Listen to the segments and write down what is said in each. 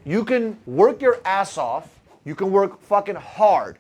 You can work your ass off. You can work fucking hard.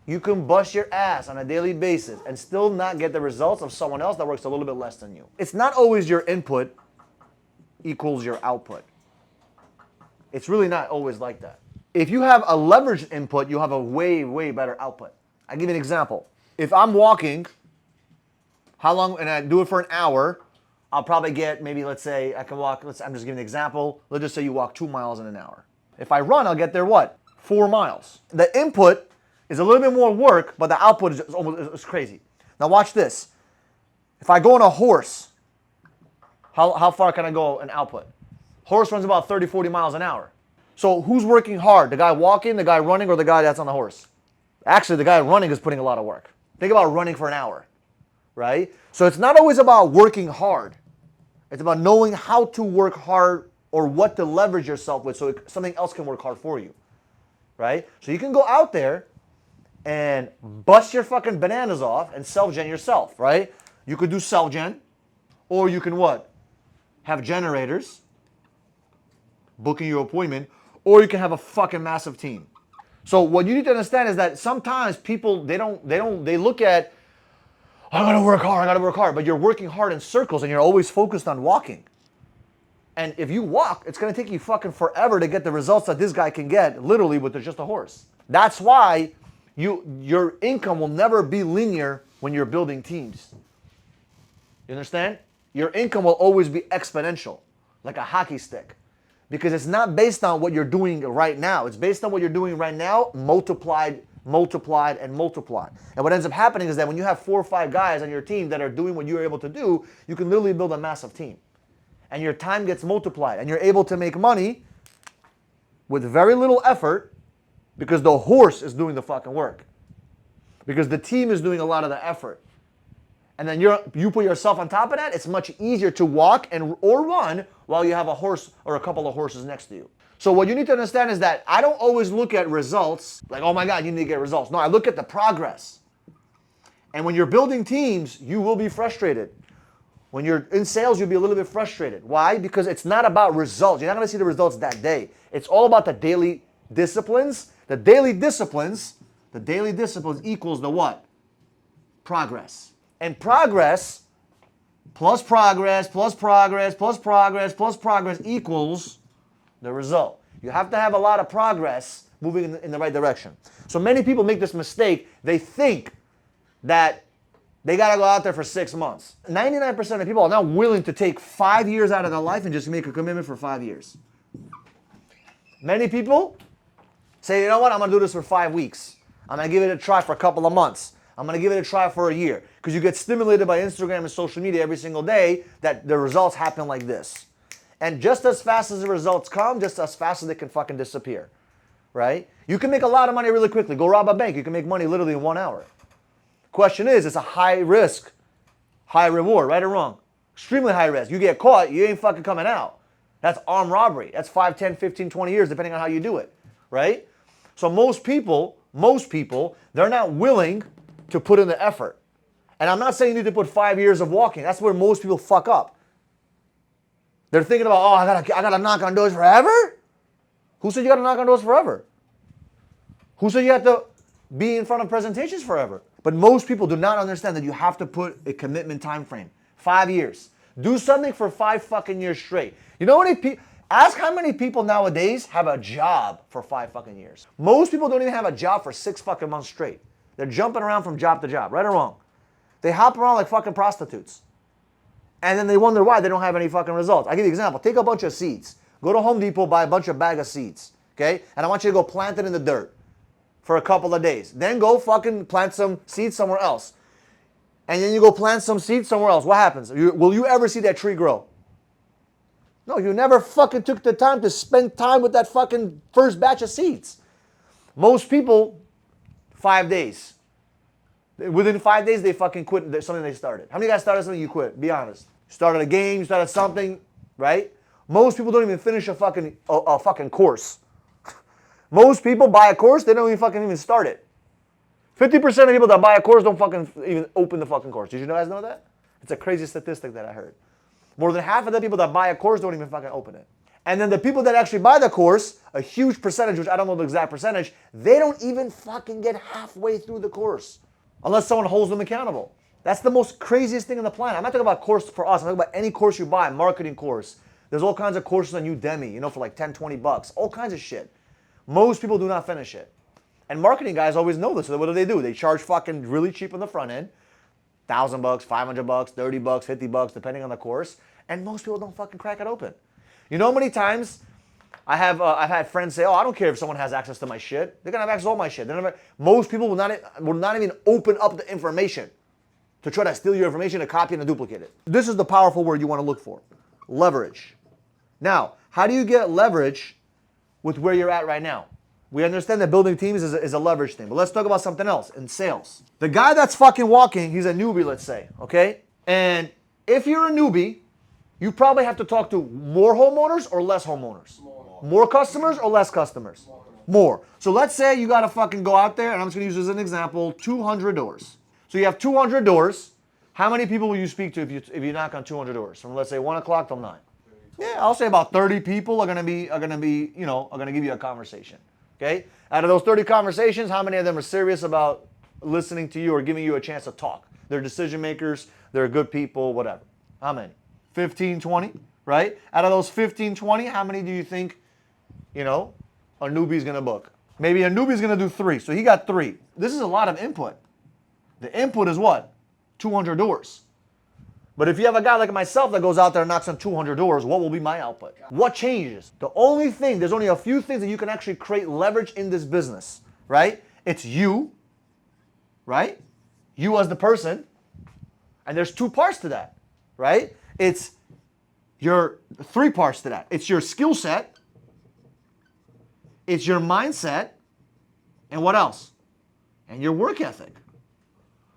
You can bust your ass on a daily basis and still not get the results of someone else that works a little bit less than you. It's not always your input equals your output. It's really not always like that. If you have a leveraged input, you'll have a way, way better output. I'll give you an example. If I'm walking, how long, and I do it for an hour, I'll probably get maybe, let's say, I can walk, I'm just giving an example. Let's just say you walk 2 miles in an hour. If I run, I'll get there what? 4 miles. The input is a little bit more work, but the output is crazy. Now watch this. If I go on a horse, how far can I go in output? Horse runs about 30, 40 miles an hour. So who's working hard? The guy walking, the guy running, or the guy that's on the horse? Actually, the guy running is putting a lot of work. Think about running for an hour, right? So it's not always about working hard. It's about knowing how to work hard or what to leverage yourself with so something else can work hard for you, right? So you can go out there and bust your fucking bananas off and self-gen yourself, right? You could do self-gen, or you can what? Have generators booking your appointment, or you can have a fucking massive team. So what you need to understand is that sometimes people, they look at, I gotta work hard, but you're working hard in circles and you're always focused on walking. And if you walk, it's gonna take you fucking forever to get the results that this guy can get, literally with just a horse. That's why your income will never be linear when you're building teams. You understand? Your income will always be exponential, like a hockey stick. Because it's not based on what you're doing right now. It's based on what you're doing right now, multiplied, and multiplied. And what ends up happening is that when you have 4 or 5 guys on your team that are doing what you're able to do, you can literally build a massive team. And your time gets multiplied. And you're able to make money with very little effort because the horse is doing the fucking work. Because the team is doing a lot of the effort. And then you put yourself on top of that, it's much easier to walk or run while you have a horse or a couple of horses next to you. So what you need to understand is that I don't always look at results, like, oh my God, you need to get results. No, I look at the progress. And when you're building teams, you will be frustrated. When you're in sales, you'll be a little bit frustrated. Why? Because it's not about results. You're not going to see the results that day. It's all about the daily disciplines. The daily disciplines equals the what? Progress. And progress plus progress plus progress plus progress plus progress equals the result. You have to have a lot of progress moving in the right direction. So many people make this mistake. They think that they got to go out there for 6 months. 99% of people are not willing to take 5 years out of their life and just make a commitment for 5 years. Many people say, you know what, I'm going to do this for 5 weeks. I'm going to give it a try for a couple of months. I'm going to give it a try for a year. Because you get stimulated by Instagram and social media every single day that the results happen like this. And just as fast as the results come, just as fast as they can fucking disappear. Right? You can make a lot of money really quickly. Go rob a bank. You can make money literally in 1 hour. Question is, it's a high risk, high reward, right or wrong? Extremely high risk. You get caught, you ain't fucking coming out. That's armed robbery. That's 5, 10, 15, 20 years, depending on how you do it. Right? So most people, they're not willing to put in the effort. And I'm not saying you need to put 5 years of walking. That's where most people fuck up. They're thinking about, oh, I gotta knock on doors forever? Who said you gotta knock on doors forever? Who said you have to be in front of presentations forever? But most people do not understand that you have to put a commitment time frame. 5 years. Do something for 5 fucking years straight. You know what? Ask how many people nowadays have a job for 5 fucking years. Most people don't even have a job for 6 fucking months straight. They're jumping around from job to job, right or wrong? They hop around like fucking prostitutes. And then they wonder why they don't have any fucking results. I'll give you an example. Take a bunch of seeds. Go to Home Depot, buy a bunch of bag of seeds, okay? And I want you to go plant it in the dirt for a couple of days. Then go fucking plant some seeds somewhere else. And then you go plant some seeds somewhere else. What happens? Will you ever see that tree grow? No, you never fucking took the time to spend time with that fucking first batch of seeds. Most people, 5 days. Within 5 days, they fucking quit something they started. How many guys started something you quit? Be honest. You started a game, you started something, right? Most people don't even finish a fucking course. Most people buy a course, they don't even start it. 50% of people that buy a course don't fucking even open the fucking course. Did you guys know that? It's a crazy statistic that I heard. More than half of the people that buy a course don't even fucking open it. And then the people that actually buy the course, a huge percentage, which I don't know the exact percentage, they don't even fucking get halfway through the course unless someone holds them accountable. That's the most craziest thing on the planet. I'm not talking about course for us. I'm talking about any course you buy, marketing course. There's all kinds of courses on Udemy, for like 10, 20 bucks, all kinds of shit. Most people do not finish it. And marketing guys always know this. So what do? They charge fucking really cheap on the front end, $1,000, $500, $30, $50, depending on the course. And most people don't fucking crack it open. You know how many times I've had friends say, "Oh, I don't care if someone has access to my shit. They're gonna have access to all my shit." Most people will not even open up the information to try to steal your information, to copy and to duplicate it. This is the powerful word you want to look for: leverage. Now, how do you get leverage with where you're at right now? We understand that building teams is a leverage thing, but let's talk about something else in sales. The guy that's fucking walking, he's a newbie, let's say, okay? And if you're a newbie, you probably have to talk to more homeowners or less homeowners? More customers or less customers? More. So let's say you gotta fucking go out there, and I'm just gonna use this as an example, 200 doors. So you have 200 doors. How many people will you speak to if you knock on 200 doors? From, let's say, 1 o'clock till 9. Yeah, I'll say about 30 people are gonna give you a conversation. Okay? Out of those 30 conversations, how many of them are serious about listening to you or giving you a chance to talk? They're decision makers, they're good people, whatever. How many? 15, 20, right? Out of those 15, 20, how many do you think, a newbie's gonna book? Maybe a newbie's gonna do 3, so he got 3. This is a lot of input. The input is what? 200 doors. But if you have a guy like myself that goes out there and knocks on 200 doors, what will be my output? What changes? There's only a few things that you can actually create leverage in this business, right? It's you, right? You as the person. And there's 2 parts to that, right? It's your 3 parts to that. It's your skill set, it's your mindset, and what else? And your work ethic.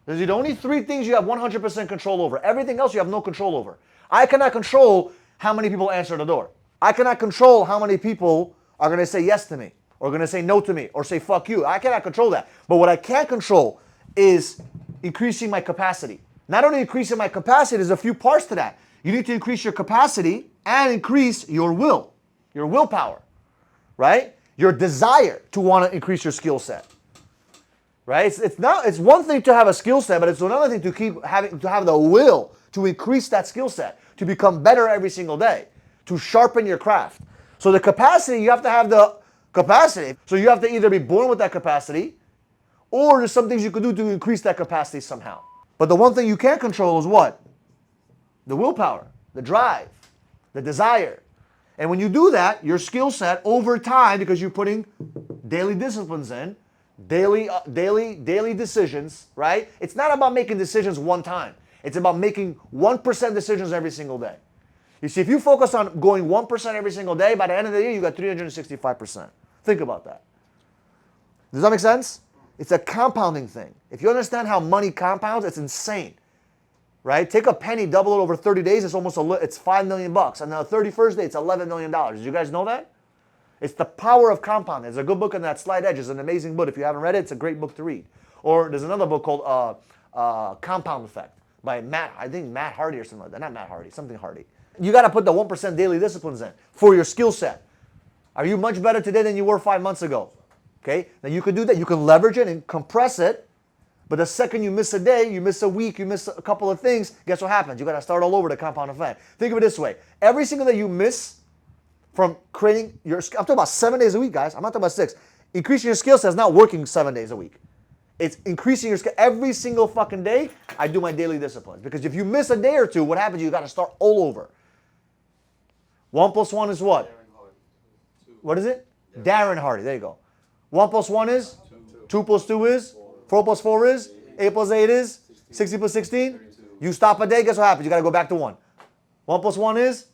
Those are the only 3 things you have 100% control over. Everything else you have no control over. I cannot control how many people answer the door. I cannot control how many people are going to say yes to me, or going to say no to me, or say fuck you. I cannot control that. But what I can control is increasing my capacity. Not only increasing my capacity, there's a few parts to that. You need to increase your capacity and increase your willpower, right? Your desire to want to increase your skill set. Right? It's one thing to have a skill set, but it's another thing to have the will to increase that skill set, to become better every single day, to sharpen your craft. So the capacity, you have to have the capacity. So you have to either be born with that capacity, or there's some things you can do to increase that capacity somehow. But the one thing you can't control is what? The willpower, the drive, the desire. And when you do that, your skill set over time, because you're putting daily disciplines in, daily decisions, right? It's not about making decisions one time. It's about making 1% decisions every single day. You see, if you focus on going 1% every single day, by the end of the year, you got 365%. Think about that. Does that make sense? It's a compounding thing. If you understand how money compounds, it's insane, right? Take a penny, double it over 30 days, it's $5 million. And on the 31st day, it's $11 million. Did you guys know that? It's the power of compounding. There's a good book on that, Slight Edge. It's an amazing book. If you haven't read it, it's a great book to read. Or there's another book called Compound Effect by Matt Hardy or something like that. Not Matt Hardy, something Hardy. You got to put the 1% daily disciplines in for your skill set. Are you much better today than you were 5 months ago? Okay, now you can do that. You can leverage it and compress it. But the second you miss a day, you miss a week, you miss a couple of things, guess what happens? You got to start all over the compound effect. Think of it this way. Every single day you miss from creating I'm talking about 7 days a week, guys. I'm not talking about 6. Increasing your skill set is not working 7 days a week. It's increasing your skill. Every single fucking day, I do my daily disciplines. Because if you miss a day or two, what happens? You got to start all over. 1 + 1 is what? What is it? Darren Hardy. There you go. 1 + 1 is? 2 + 2 is? 4 + 4 is? 8 + 8 is? 60 + 16? You stop a day, guess what happens? You got to go back to 1. 1 + 1 is?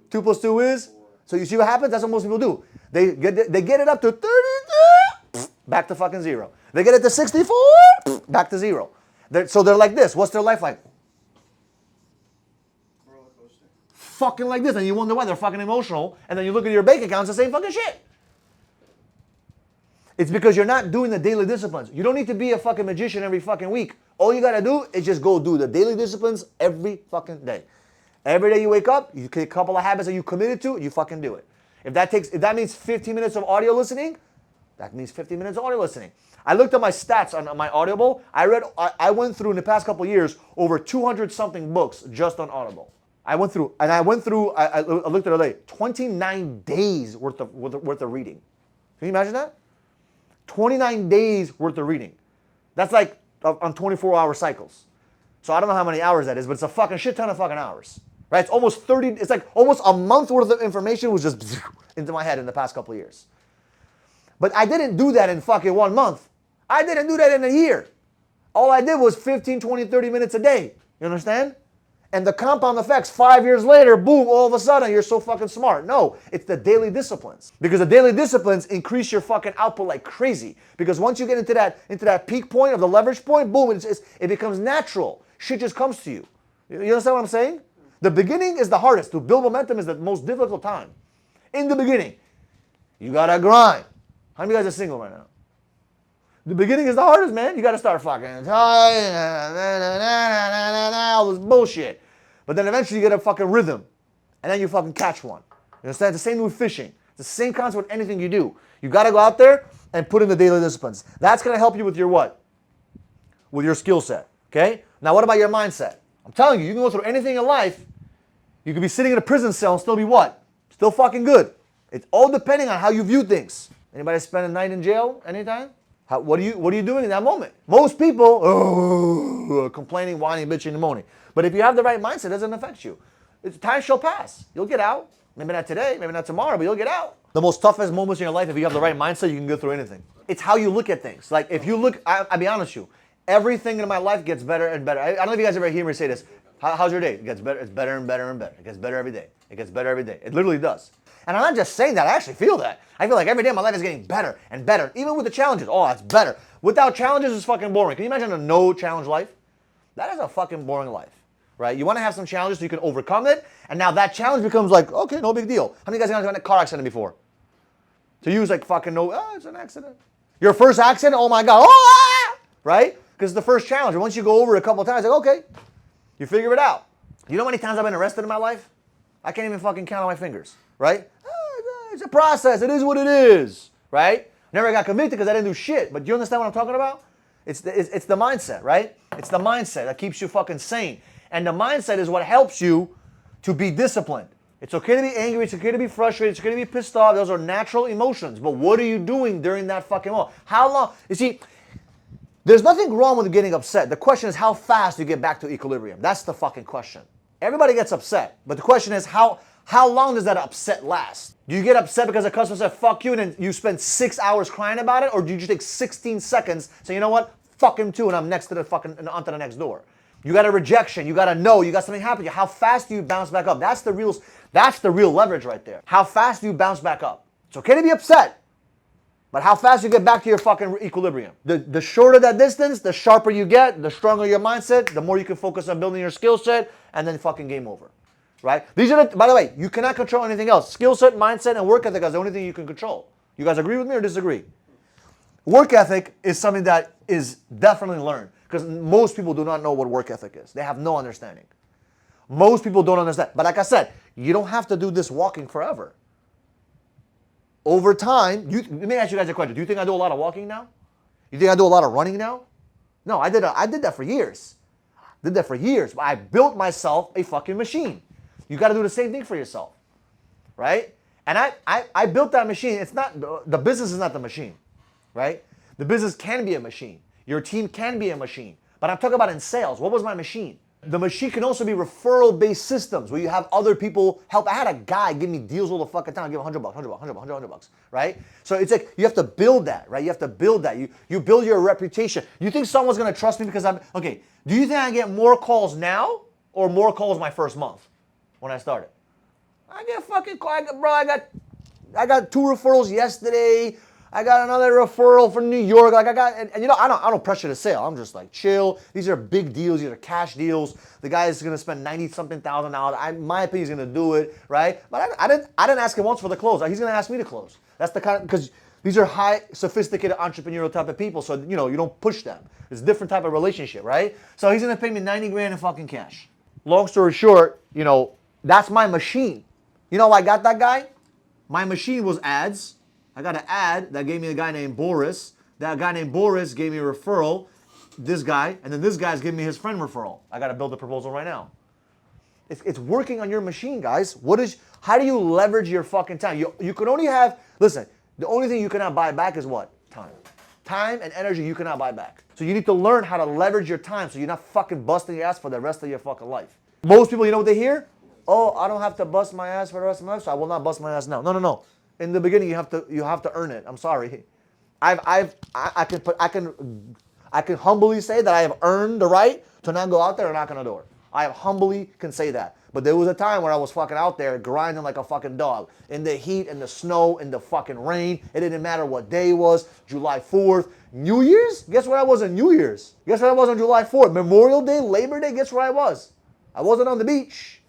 2 + 2 is? So you see what happens? That's what most people do. They get it up to 32, back to fucking 0. They get it to 64, back to 0. So they're like this. What's their life like? Roller coaster. Fucking like this. And you wonder why they're fucking emotional. And then you look at your bank accounts, it's the same fucking shit. It's because you're not doing the daily disciplines. You don't need to be a fucking magician every fucking week. All you got to do is just go do the daily disciplines every fucking day. Every day you wake up, you get a couple of habits that you committed to, you fucking do it. If that means 15 minutes of audio listening, that means 15 minutes of audio listening. I looked at my stats on my Audible. I went through in the past couple of years over 200 something books just on Audible. I looked at it today, 29 days worth of reading. Can you imagine that? 29 days worth of reading. That's like on 24-hour cycles. So I don't know how many hours that is, but it's a fucking shit ton of fucking hours. Right? It's almost 30, it's like almost a month worth of information was just into my head in the past couple of years. But I didn't do that in fucking 1 month. I didn't do that in a year. All I did was 15, 20, 30 minutes a day. You understand? And the compound effects, 5 years later, boom, all of a sudden you're so fucking smart. No, it's the daily disciplines. Because the daily disciplines increase your fucking output like crazy. Because once you get into that peak point of the leverage point, boom, it becomes natural. Shit just comes to you. You understand what I'm saying? The beginning is the hardest. To build momentum is the most difficult time. In the beginning, you gotta grind. How many of you guys are single right now? The beginning is the hardest, man. You gotta start fucking all this bullshit. But then eventually you get a fucking rhythm. And then you fucking catch one. You understand? It's the same with fishing. It's the same concept with anything you do. You gotta go out there and put in the daily disciplines. That's gonna help you with your what? With your skill set. Okay? Now what about your mindset? I'm telling you, you can go through anything in life. You could be sitting in a prison cell and still be what? Still fucking good. It's all depending on how you view things. Anybody spend a night in jail anytime? What are you doing in that moment? Most people, complaining, whining, bitching, and moaning. But if you have the right mindset, it doesn't affect you. Time shall pass. You'll get out. Maybe not today, maybe not tomorrow, but you'll get out. The most toughest moments in your life, if you have the right mindset, you can go through anything. It's how you look at things. Like if you look, I'll be honest with you, everything in my life gets better and better. I don't know if you guys ever hear me say this. How's your day? It gets better. It's better and better and better. It gets better every day. It gets better every day. It literally does. And I'm not just saying that. I actually feel that. I feel like every day my life is getting better and better. Even with the challenges. Oh, it's better. Without challenges, it's fucking boring. Can you imagine a no challenge life? That is a fucking boring life. Right? You want to have some challenges so you can overcome it. And now that challenge becomes like, okay, no big deal. How many of you guys have had a car accident before? To use like fucking no, it's an accident. Your first accident, oh my God. Oh, ah! Right? Because it's the first challenge. And once you go over it a couple of times, like, okay, you figure it out. You know how many times I've been arrested in my life? I can't even fucking count on my fingers, right? It's a process. It is what it is, right? Never got convicted because I didn't do shit. But do you understand what I'm talking about? It's the mindset, right? It's the mindset that keeps you fucking sane. And the mindset is what helps you to be disciplined. It's okay to be angry. It's okay to be frustrated. It's okay to be pissed off. Those are natural emotions. But what are you doing during that fucking moment? How long? You see, there's nothing wrong with getting upset. The question is how fast you get back to equilibrium. That's the fucking question. Everybody gets upset. But the question is how long does that upset last? Do you get upset because a customer said fuck you and then you spend 6 hours crying about it? Or do you just take 16 seconds, say, you know what? Fuck him too, and I'm next to the fucking, onto the next door. You got a rejection, you got a no, you got something happen to you. How fast do you bounce back up? That's the real leverage right there. How fast do you bounce back up? It's okay to be upset, but how fast you get back to your fucking equilibrium. The shorter that distance, the sharper you get, the stronger your mindset, the more you can focus on building your skill set, and then fucking game over. Right? These are by the way, you cannot control anything else. Skill set, mindset, and work ethic is the only thing you can control. You guys agree with me or disagree? Work ethic is something that is definitely learned because most people do not know what work ethic is. They have no understanding. Most people don't understand. But like I said, you don't have to do this walking forever. Over time, let me ask you guys a question. Do you think I do a lot of walking now? You think I do a lot of running now? No, I did that for years. Did that for years. I built myself a fucking machine. You got to do the same thing for yourself, right? And I built that machine. It's not, the business is not the machine, right? The business can be a machine. Your team can be a machine. But I'm talking about in sales. What was my machine? The machine can also be referral-based systems where you have other people help. I had a guy give me deals all the fucking time. Give him $100, $100, right? So it's like you have to build that, right? You have to build that. You build your reputation. You think someone's going to trust me because okay, do you think I get more calls now or more calls my first month when I started? I get fucking calls, bro. I got 2 referrals yesterday. I got another referral from New York. Like and you know, I don't pressure the sale. I'm just like chill. These are big deals. These are cash deals. The guy is gonna spend $90-something thousand. My opinion, he's gonna do it, right? But I didn't ask him once for the close. He's gonna ask me to close. That's the kind of, because these are high, sophisticated entrepreneurial type of people. So you know, you don't push them. It's a different type of relationship, right? So he's gonna pay me 90 grand in fucking cash. Long story short, you know, that's my machine. You know how I got that guy? My machine was ads. I got an ad that gave me a guy named Boris. That guy named Boris gave me a referral, this guy, and then this guy's giving me his friend referral. I got to build a proposal right now. It's working on your machine, guys. How do you leverage your fucking time? You can only have, listen, the only thing you cannot buy back is what? Time. Time and energy you cannot buy back. So you need to learn how to leverage your time so you're not fucking busting your ass for the rest of your fucking life. Most people, you know what they hear? Oh, I don't have to bust my ass for the rest of my life, so I will not bust my ass now. No. In the beginning, you have to earn it. I'm sorry. I can humbly say that I have earned the right to not go out there and knock on a door. I humbly can say that. But there was a time where I was fucking out there grinding like a fucking dog. In the heat, in the snow, in the fucking rain. It didn't matter what day it was. July 4th. New Year's? Guess where I was on New Year's? Guess where I was on July 4th? Memorial Day, Labor Day, guess where I was? I wasn't on the beach.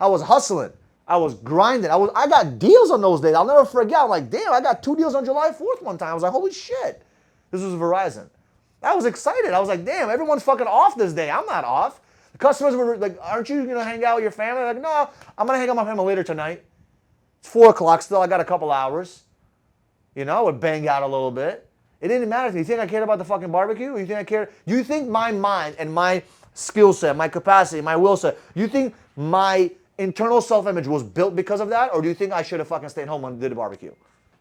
I was hustling. I was grinding. I got deals on those days. I'll never forget. I'm like, damn, I got 2 deals on July 4th one time. I was like, holy shit. This was Verizon. I was excited. I was like, damn, everyone's fucking off this day. I'm not off. The customers were like, aren't you going to hang out with your family? I'm like, no, I'm going to hang out with my family later tonight. It's 4 o'clock still. I got a couple hours. You know, I would bang out a little bit. It didn't matter to me. You think I cared about the fucking barbecue? You think I cared? You think my mind and my skill set, my capacity, my will set, you think my internal self-image was built because of that? Or do you think I should have fucking stayed home and did a barbecue?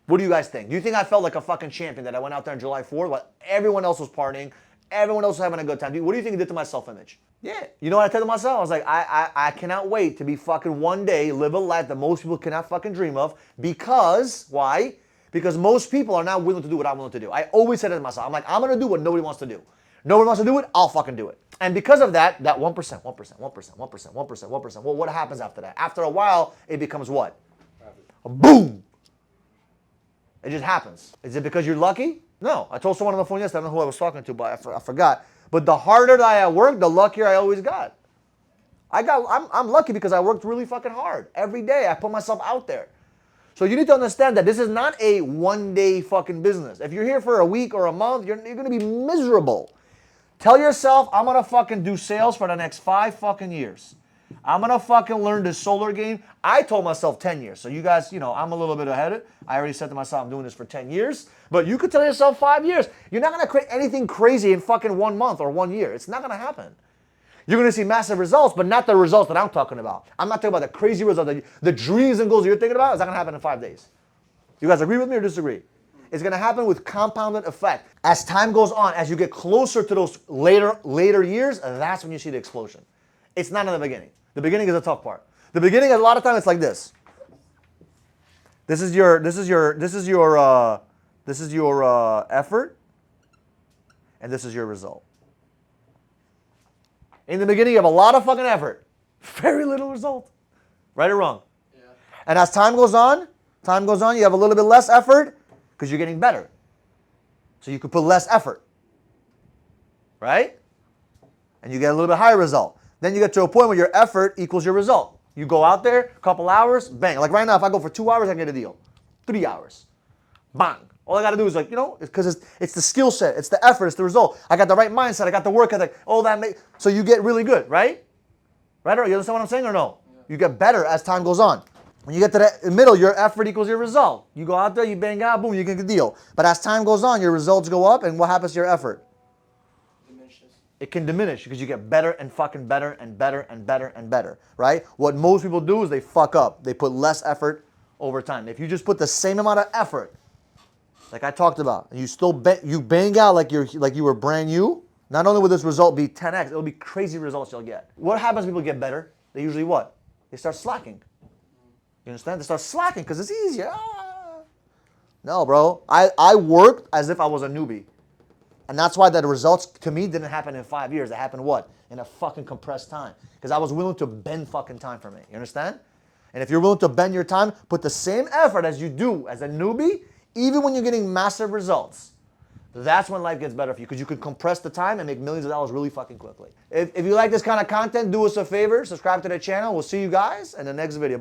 What do you guys think? Do you think I felt like a fucking champion that I went out there on July 4th while everyone else was partying, everyone else was having a good time? What do you think it did to my self-image? Yeah. You know what I said to myself? I was like, I cannot wait to be fucking one day, live a life that most people cannot fucking dream of because, why? Because most people are not willing to do what I'm willing to do. I always said it to myself. I'm like, I'm going to do what nobody wants to do. Nobody wants to do it, I'll fucking do it. And because of that 1%, well, what happens after that? After a while, it becomes what? A boom. It just happens. Is it because you're lucky? No. I told someone on the phone yesterday, I don't know who I was talking to, but I forgot. But the harder that I worked, the luckier I always got. I'm lucky because I worked really fucking hard. Every day, I put myself out there. So you need to understand that this is not a one-day fucking business. If you're here for a week or a month, you're going to be miserable. Tell yourself, I'm going to fucking do sales for the next 5 fucking years. I'm going to fucking learn this solar game. I told myself 10 years. So you guys, you know, I'm a little bit ahead of it. I already said to myself, I'm doing this for 10 years. But you could tell yourself 5 years. You're not going to create anything crazy in fucking 1 month or 1 year. It's not going to happen. You're going to see massive results, but not the results that I'm talking about. I'm not talking about the crazy results, the dreams and goals you're thinking about. It's not going to happen in 5 days. You guys agree with me or disagree? It's going to happen with compounded effect. As time goes on, as you get closer to those later years, that's when you see the explosion. It's not in the beginning. The beginning is the tough part. The beginning, a lot of times, it's like this. This is your effort, and this is your result. In the beginning, you have a lot of fucking effort, very little result. Right or wrong? Yeah. And as time goes on, you have a little bit less effort because you're getting better. So you can put less effort, right? And you get a little bit higher result. Then you get to a point where your effort equals your result. You go out there, a couple hours, bang. Like right now, if I go for 2 hours, I get a deal. 3 hours, bang. All I got to do is like, you know, because it's the skill set, it's the effort, it's the result. I got the right mindset, I got the work ethic, all that. So you get really good, right? Right? Or you understand what I'm saying or no? Yeah. You get better as time goes on. When you get to the middle, your effort equals your result. You go out there, you bang out, boom, you get a deal. But as time goes on, your results go up, and what happens to your effort? Diminishes. It can diminish because you get better and fucking better and better and better and better, right? What most people do is they fuck up. They put less effort over time. If you just put the same amount of effort, like I talked about, and you still bang out like you were brand new, not only will this result be 10x, it'll be crazy results you'll get. What happens when people get better? They usually what? They start slacking. You understand? They start slacking because it's easier. No, bro. I worked as if I was a newbie. And that's why the results to me didn't happen in 5 years. It happened what? In a fucking compressed time. Because I was willing to bend fucking time for me. You understand? And if you're willing to bend your time, put the same effort as you do as a newbie, even when you're getting massive results, that's when life gets better for you because you can compress the time and make millions of dollars really fucking quickly. If you like this kind of content, do us a favor, subscribe to the channel. We'll see you guys in the next video.